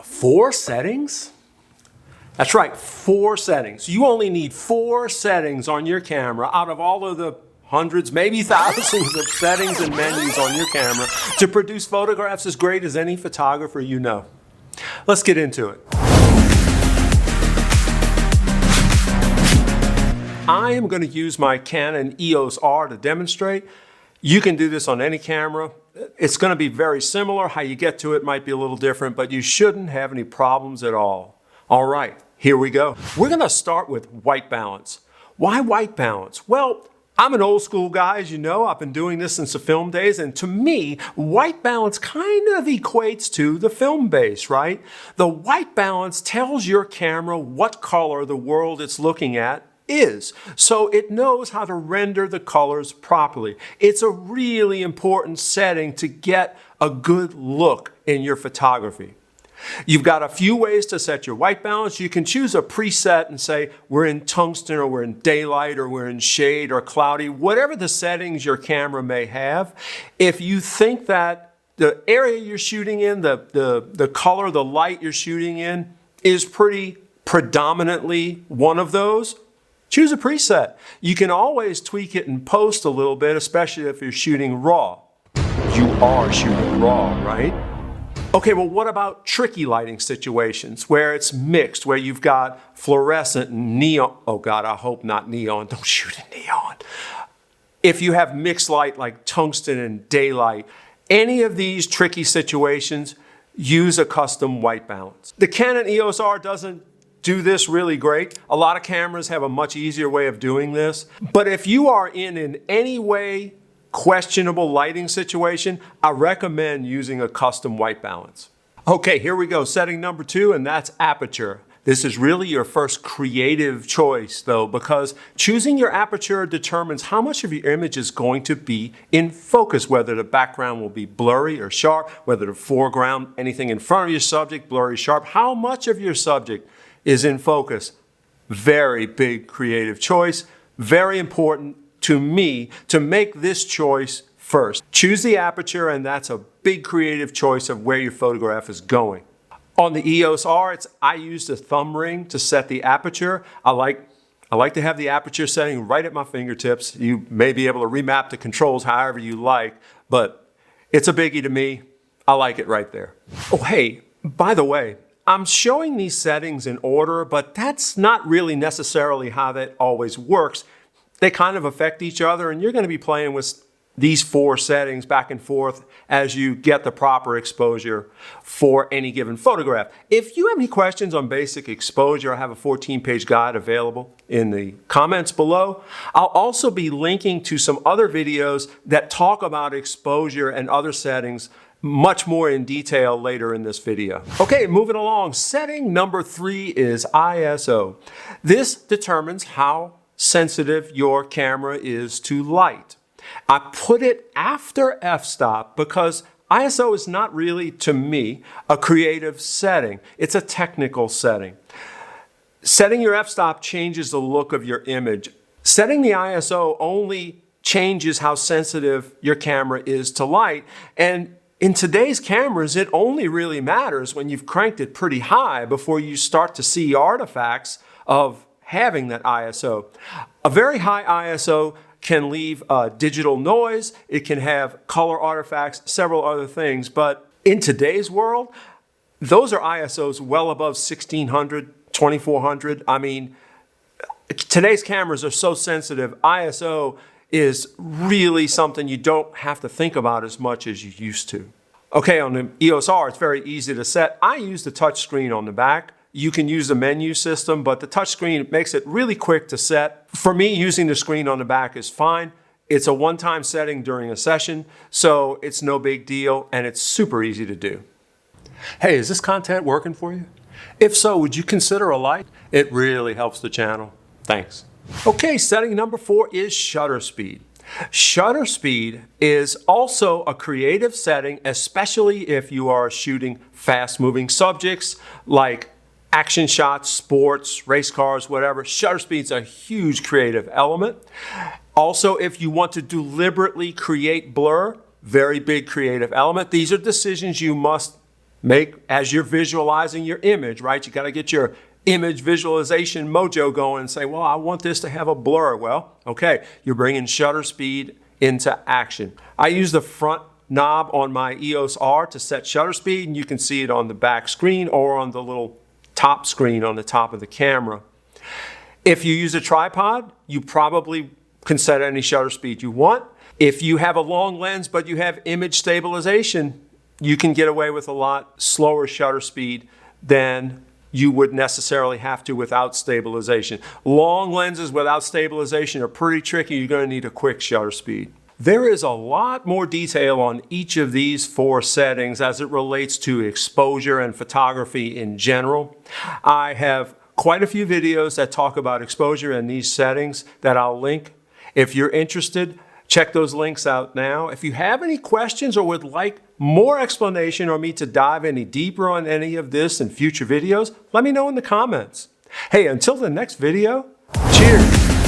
4 settings? That's right, 4 settings. You only need 4 settings on your camera out of all of the hundreds, maybe thousands of settings and menus on your camera to produce photographs as great as any photographer you know. Let's get into it. I am going to use my Canon EOS R to demonstrate. You can do this on any camera. It's going to be very similar. How you get to it might be a little different, but you shouldn't have any problems at all. All right, here we go. We're going to start with white balance. Why white balance? Well, I'm an old school guy, as you know. I've been doing this since the film days, and to me, white balance kind of equates to the film base, right? The white balance tells your camera what color the world it's looking at is, so it knows how to render the colors properly. It's a really important setting to get a good look in your photography. You've got a few ways to set your white balance. You can choose a preset and say we're in tungsten or we're in daylight or we're in shade or cloudy, whatever the settings your camera may have. If you think that the area you're shooting in, the color, the light you're shooting in is pretty predominantly one of those, choose a preset. You can always tweak it in post a little bit, especially if you're shooting raw. You are shooting raw, right? Okay, well, what about tricky lighting situations where it's mixed, where you've got fluorescent and neon? Oh God, I hope not neon. Don't shoot in neon. If you have mixed light like tungsten and daylight, any of these tricky situations, use a custom white balance. The Canon EOS R doesn't do this really great. A lot of cameras have a much easier way of doing this. But if you are in any way questionable lighting situation, I recommend using a custom white balance. Okay, here we go. Setting number 2, and that's aperture. This is really your first creative choice though, because choosing your aperture determines how much of your image is going to be in focus, whether the background will be blurry or sharp, whether the foreground, anything in front of your subject, blurry, sharp, how much of your subject is in focus. Very big creative choice. Very important to me to make this choice first. Choose the aperture, and that's a big creative choice of where your photograph is going. On the EOS R, I used a thumb ring to set the aperture. I like to have the aperture setting right at my fingertips. You may be able to remap the controls however you like, but it's a biggie to me. I like it right there. Oh, hey, by the way, I'm showing these settings in order, but that's not really necessarily how that always works. They kind of affect each other, and you're going to be playing with these 4 settings back and forth as you get the proper exposure for any given photograph. If you have any questions on basic exposure, I have a 14-page guide available in the comments below. I'll also be linking to some other videos that talk about exposure and other settings much more in detail later in this video. Okay, moving along. Setting number 3 is ISO. This determines how sensitive your camera is to light. I put it after f-stop because ISO is not really, to me, a creative setting. It's a technical setting. Setting your f-stop changes the look of your image. Setting the ISO only changes how sensitive your camera is to light, and in today's cameras, it only really matters when you've cranked it pretty high before you start to see artifacts of having that ISO. A very high ISO can leave digital noise, it can have color artifacts, several other things, but in today's world, those are ISOs well above 1600, 2400. I mean, today's cameras are so sensitive, ISO is really something you don't have to think about as much as you used to. Okay, on the EOS R, it's very easy to set. I use the touch screen on the back. You can use the menu system, but the touch screen makes it really quick to set. For me, using the screen on the back is fine. It's a one-time setting during a session, so it's no big deal, and it's super easy to do. Hey, is this content working for you? If so, would you consider a like? It really helps the channel. Thanks. Okay, setting number 4 is shutter speed. Shutter speed is also a creative setting, especially if you are shooting fast-moving subjects like action shots, sports, race cars, whatever. Shutter speed's a huge creative element. Also, if you want to deliberately create blur, very big creative element. These are decisions you must as you're visualizing your image, right? You got to get your image visualization mojo going and say, well, I want this to have a blur. Well, okay, you're bringing shutter speed into action. I use the front knob on my EOS R to set shutter speed, and you can see it on the back screen or on the little top screen on the top of the camera. If you use a tripod, you probably can set any shutter speed you want. If you have a long lens but you have image stabilization, you can get away with a lot slower shutter speed than you would necessarily have to without stabilization. Long lenses without stabilization are pretty tricky. You're going to need a quick shutter speed. There is a lot more detail on each of these 4 settings as it relates to exposure and photography in general. I have quite a few videos that talk about exposure and these settings that I'll link. If you're interested, check those links out now. If you have any questions or would like more explanation or me to dive any deeper on any of this in future videos, let me know in the comments. Hey, until the next video, cheers.